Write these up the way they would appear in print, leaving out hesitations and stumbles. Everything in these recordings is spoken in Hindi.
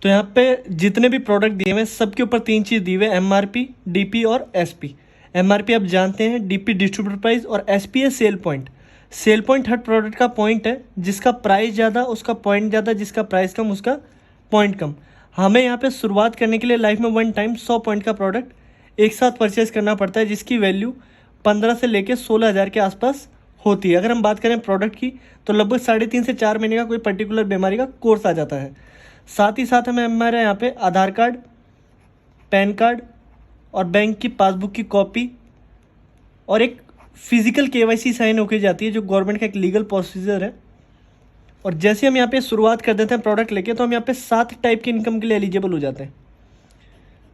तो यहाँ पे जितने भी प्रोडक्ट दिए हुए हैं सबके ऊपर 3 चीज़ दी हुई है, एमआरपी, डीपी और एसपी। एमआरपी आप जानते हैं, डीपी डिस्ट्रीब्यूटर प्राइस और एसपी है सेल पॉइंट। सेल पॉइंट हर प्रोडक्ट का पॉइंट है, जिसका प्राइस ज़्यादा उसका पॉइंट ज़्यादा, जिसका प्राइस कम उसका पॉइंट कम। हमें यहाँ पे शुरुआत करने के लिए लाइफ में 1 टाइम 100 पॉइंट का प्रोडक्ट एक साथ परचेज करना पड़ता है, जिसकी वैल्यू 15 से लेकर 16,000 के आसपास होती है। अगर हम बात करें प्रोडक्ट की तो लगभग 3.5 से 4 महीने का कोई पर्टिकुलर बीमारी का कोर्स आ जाता है। साथ ही साथ हमें हमारे यहाँ पे आधार कार्ड, पैन कार्ड और बैंक की पासबुक की कॉपी और एक फिजिकल केवाईसी साइन होके जाती है, जो गवर्नमेंट का एक लीगल प्रोसीजर है। और जैसे हम यहाँ पे शुरुआत कर देते हैं प्रोडक्ट लेके, तो हम यहाँ पे 7 टाइप की इनकम के लिए एलिजिबल हो जाते हैं।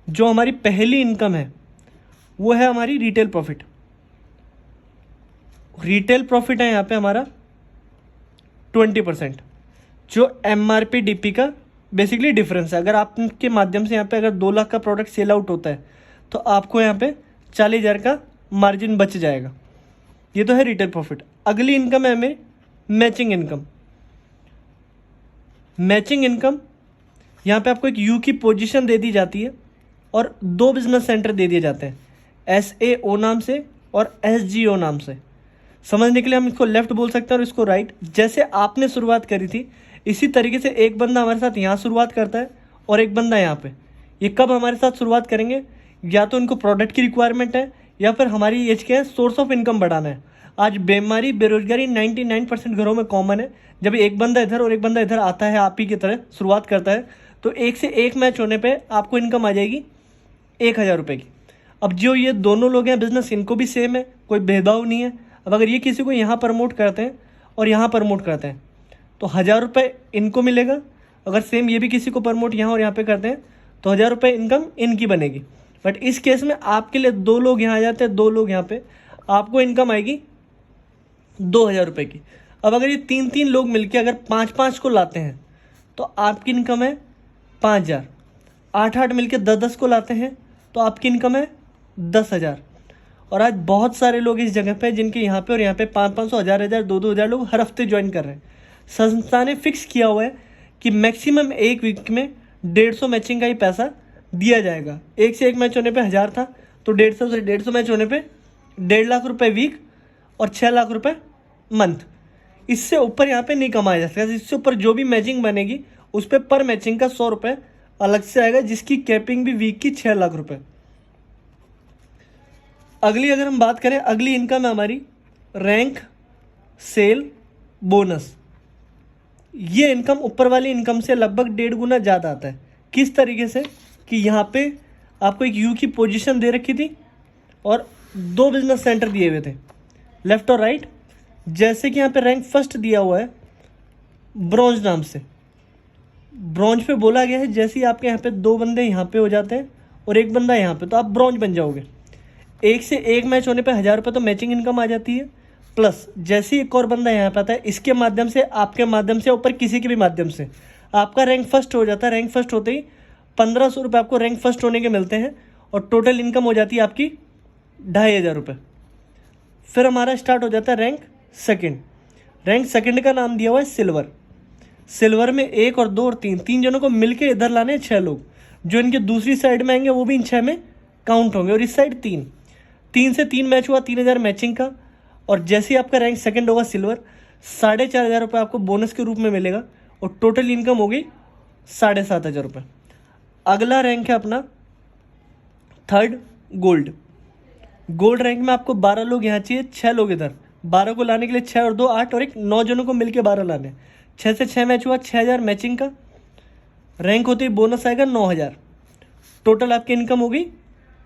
जो हमारी पहली इनकम है वो है हमारी रिटेल प्रॉफिट। रिटेल प्रॉफिट है यहाँ पे हमारा 20%, जो एमआरपी डीपी का बेसिकली डिफरेंस है। अगर आपके माध्यम से यहाँ पे अगर 2 लाख का प्रोडक्ट सेल आउट होता है तो आपको यहाँ पे 40,000 का मार्जिन बच जाएगा। ये तो है रिटेल प्रॉफिट। अगली इनकम है हमें मैचिंग इनकम। मैचिंग इनकम यहाँ पे आपको एक यू की पोजीशन दे दी जाती है और 2 बिजनेस सेंटर दे दिए जाते हैं, SAO नाम से और SGO नाम से। समझने के लिए हम इसको लेफ्ट बोल सकते हैं और इसको राइट। जैसे आपने शुरुआत करी थी इसी तरीके से एक बंदा हमारे साथ यहाँ शुरुआत करता है और एक बंदा यहाँ पे। ये कब हमारे साथ शुरुआत करेंगे? या तो इनको प्रोडक्ट की रिक्वायरमेंट है या फिर हमारी एज के सोर्स ऑफ इनकम बढ़ाना है। आज बीमारी बेरोजगारी 99% घरों में कॉमन है। जब एक बंदा इधर और एक बंदा इधर आता है, आप ही की तरह शुरुआत करता है, तो एक से एक मैच होने पर आपको इनकम आ जाएगी 1,000 रुपये की। अब जो ये दोनों लोग हैं बिजनेस, इनको भी सेम है, कोई भेदभाव नहीं है। अब अगर ये किसी को यहाँ प्रमोट करते हैं और यहाँ प्रमोट करते हैं तो 1,000 रुपये इनको मिलेगा। अगर सेम ये भी किसी को प्रमोट यहाँ और यहाँ पे करते हैं तो 1,000 रुपये इनकम इनकी बनेगी। बट इस केस में आपके लिए 2 लोग यहाँ आ जाते हैं, 2 लोग यहाँ पे, आपको इनकम आएगी 2,000 रुपये की। अब अगर ये 3 लोग मिलके अगर 5 को लाते हैं तो आपकी इनकम है 5,000। 8 मिलके 10 को लाते हैं तो आपकी इनकम है 10,000। और आज बहुत सारे लोग इस जगह पे जिनके यहाँ पे और यहाँ पे 500, 1,000, 2,000 लोग हर हफ्ते ज्वाइन कर रहे हैं। संस्था ने फिक्स किया हुआ है कि मैक्सिमम एक वीक में 150 मैचिंग का ही पैसा दिया जाएगा। एक से एक मैच होने पे 1,000 था, तो 150 से 150 मैच होने पे 1.5 लाख रुपए वीक और 6 लाख रुपए मंथ। इससे ऊपर यहाँ पे नहीं कमाया जा सकता। इससे ऊपर जो भी मैचिंग बनेगी उस पर पर मैचिंग का 100 रुपये अलग से आएगा, जिसकी कैपिंग भी वीक की 6 लाख रुपये। अगली अगर हम बात करें, अगली इनकम है हमारी रैंक, सेल, बोनस। ये इनकम ऊपर वाली इनकम से लगभग 1.5 गुना ज़्यादा आता है। किस तरीके से कि यहाँ पे आपको एक यू की पोजीशन दे रखी थी और 2 बिजनेस सेंटर दिए हुए थे, लेफ्ट और राइट। जैसे कि यहाँ पे रैंक फर्स्ट दिया हुआ है ब्रॉन्ज नाम से। ब्रॉन्ज पे बोला गया है जैसे ही आपके यहाँ पे 2 बंदे यहाँ पे हो जाते हैं और एक बंदा यहाँ पे, तो आप ब्रॉन्ज बन जाओगे। एक से एक मैच होने पे 1,000 रुपये तो मैचिंग इनकम आ जाती है। प्लस जैसे ही एक और बंदा यहाँ पे आता है, इसके माध्यम से, आपके माध्यम से, ऊपर किसी के भी माध्यम से आपका रैंक फर्स्ट हो जाता है। रैंक फर्स्ट होते ही 1,500 रुपये आपको रैंक फर्स्ट होने के मिलते हैं और टोटल इनकम हो जाती है आपकी 2,500 रुपये। फिर हमारा स्टार्ट हो जाता है रैंक सेकेंड। रैंक सेकेंड का नाम दिया हुआ है सिल्वर। सिल्वर में 1 और 2 और 3 जनों को मिलकर इधर लाने 6 लोग। जो इनके दूसरी साइड में आएंगे वो भी इन 6 में काउंट होंगे। और इस साइड 3 से 3 मैच हुआ, 3,000 मैचिंग का। और जैसे ही आपका रैंक सेकंड होगा सिल्वर, 4,500 रुपये आपको बोनस के रूप में मिलेगा और टोटल इनकम हो गई 7,500 रुपये। अगला रैंक है अपना थर्ड, गोल्ड। गोल्ड रैंक में आपको 12 लोग यहाँ चाहिए, 6 लोग इधर। 12 को लाने के लिए 6 और 2 8 और एक 9 जनों को मिलकर 12 लाने। 6 से 6 मैच हुआ, 6,000 मैचिंग का। रैंक होते ही बोनस आएगा 9,000। टोटल आपकी इनकम होगी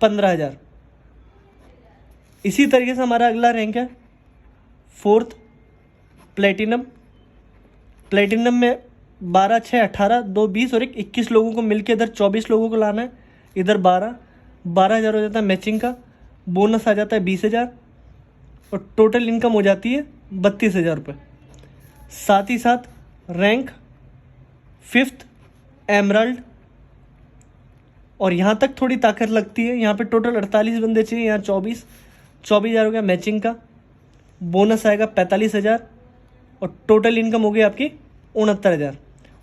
15,000। इसी तरीके से हमारा अगला रैंक है फोर्थ, प्लेटिनम। प्लेटिनम में 12, 6, 18, 2, 20 और एक 21 लोगों को मिलकर इधर 24 लोगों को लाना है। इधर 12,000 हो जाता है मैचिंग का। बोनस आ जाता है 20,000 और टोटल इनकम हो जाती है 32,000 रुपये। साथ ही साथ रैंक फिफ्थ, एमराल्ड। और यहाँ तक थोड़ी ताकत लगती है। यहाँ पे टोटल 48 बंदे चाहिए, यहाँ 24,000 हो गया मैचिंग का। बोनस आएगा 45,000 और टोटल इनकम हो गई आपकी 69,000।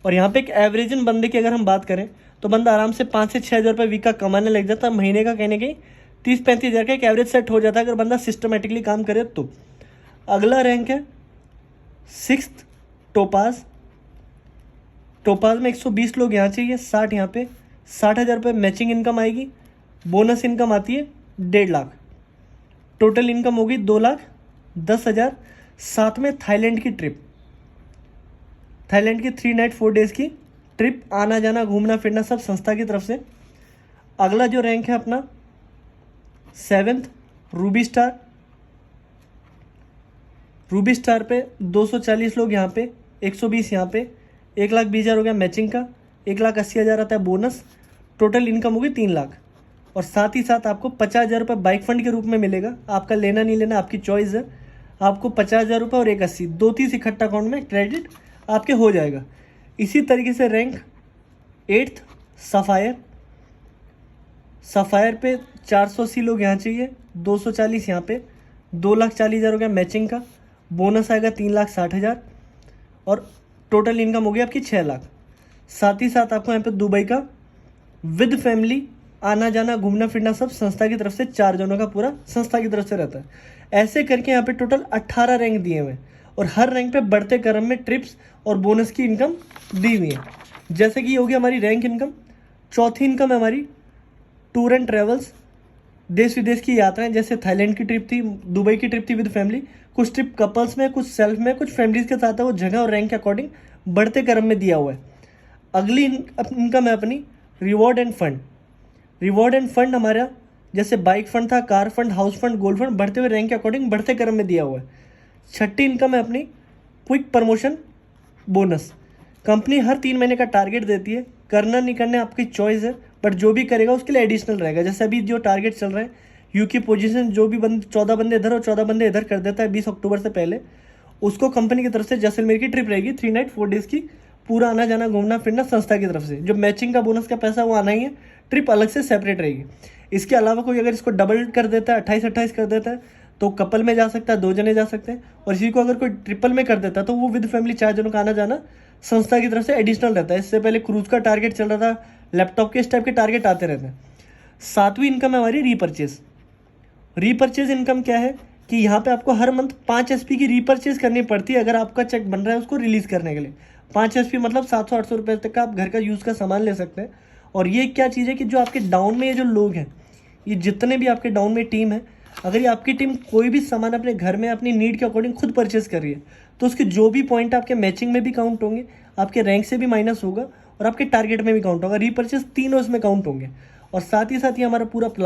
और यहाँ पे एक एवरेजन बंदे की अगर हम बात करें तो बंदा आराम से 5 से 6 हज़ार रुपये वीक का कमाने लग जाता है। महीने का कहने कहीं 30-35 हज़ार का एक एवरेज सेट हो जाता है अगर बंदा सिस्टमेटिकली काम करे तो। अगला रैंक है 6th टोपाज। टोपाज में 120 लोग यहाँ चाहिए, 60 यहाँ पे, 60,000 रुपये मैचिंग इनकम आएगी, बोनस इनकम आती है 1.5 लाख, टोटल इनकम होगी 2,10,000। साथ में थाईलैंड की ट्रिप, थाईलैंड की 3 नाइट 4 डेज़ की ट्रिप, आना जाना घूमना फिरना सब संस्था की तरफ से। अगला जो रैंक है अपना 7th Ruby star. Ruby star पे 240 लोग यहाँ पे, 120 यहाँ पे, 1,20,000 हो गया मैचिंग का, 1,80,000 आता है बोनस, टोटल इनकम होगी 3 लाख। और साथ ही साथ आपको 50,000 रुपये बाइक फंड के रूप में मिलेगा। आपका लेना नहीं लेना आपकी चॉइस है। आपको 50,000 रुपये और 1,80,000 2-3 इकट्ठा अकाउंट में क्रेडिट आपके हो जाएगा। इसी तरीके से रैंक 8th सफ़ायर। सफ़ायर पे 480 लोग यहाँ चाहिए, 240 यहाँ पे, 2,40,000 हो गया मैचिंग का, बोनस आएगा 3,60,000 और टोटल इनकम हो गई आपकी 6 लाख। साथ ही साथ आपको यहाँ पे दुबई का विद फैमिली आना जाना घूमना फिरना सब संस्था की तरफ से 4 जनों का पूरा संस्था की तरफ से रहता है। ऐसे करके यहाँ पे टोटल 18 रैंक दिए हुए हैं और हर रैंक पे बढ़ते क्रम में ट्रिप्स और बोनस की इनकम दी हुई है। जैसे कि ये होगी हमारी रैंक इनकम। चौथी इनकम है हमारी टूर एंड ट्रेवल्स, देश विदेश की यात्राएं, जैसे थाईलैंड की ट्रिप थी, दुबई की ट्रिप थी विद फैमिली, कुछ ट्रिप कपल्स में, कुछ सेल्फ में, कुछ फैमिलीज के साथ है, वो जगह और रैंक के अकॉर्डिंग बढ़ते क्रम में दिया हुआ है। अगली इनकम है अपनी reward end fund. Reward end fund हमारा जैसे बाइक फंड था, car fund, house fund, gold fund, बढ़ते हुए रैंक के अकॉर्डिंग बढ़ते क्रम में दिया हुआ है। छठी इनकम है अपनी क्विक प्रमोशन बोनस। कंपनी हर 3 महीने का टारगेट देती है, करना नहीं करना आपकी चॉइस है, बट जो भी करेगा उसके लिए एडिशनल रहेगा। जैसे अभी जो टारगेट चल रहा है यू की पोजीशन, जो भी 14 बंदे इधर और 14 बंदे इधर कर देता है 20 अक्टूबर से पहले, उसको कंपनी की तरफ से जैसलमेर की ट्रिप रहेगी 3 नाइट 4 डेज़ की, पूरा आना जाना घूमना फिरना संस्था की तरफ से। जो मैचिंग का बोनस का पैसा वो आना ही है, ट्रिप अलग से सेपरेट रहेगी। इसके अलावा कोई अगर इसको डबल कर देता है, 28-28 कर देता है, तो कपल में जा सकता है, 2 जने जा सकते हैं। और इसी को अगर कोई ट्रिपल में कर देता है तो वो विद फैमिली 4 जनों का आना जाना संस्था की तरफ से एडिशनल रहता है। इससे पहले क्रूज का टारगेट चल रहा था, लैपटॉप के इस टाइप के टारगेट आते रहते हैं। 7वीं इनकम है हमारी रीपरचेज। रीपरचेज इनकम क्या है कि यहाँ पे आपको हर मंथ 5 SP की रीपरचेज करनी पड़ती है अगर आपका चेक बन रहा है उसको रिलीज़ करने के लिए। 5 SP मतलब 700-800 रुपये तक का आप घर का यूज़ का सामान ले सकते हैं। और ये क्या चीज़ है कि जो आपके डाउन में ये जो लोग हैं, ये जितने भी आपके डाउन में टीम है, अगर ये आपकी टीम कोई भी सामान अपने घर में अपनी नीड के अकॉर्डिंग खुद परचेज कर रही है तो उसके जो भी पॉइंट आपके मैचिंग में भी काउंट होंगे, आपके रैंक से भी माइनस होगा और आपके टारगेट में भी काउंट होगा। रीपरचेज तीनों इसमें काउंट होंगे। और साथ ही साथ ये हमारा पूरा प्लान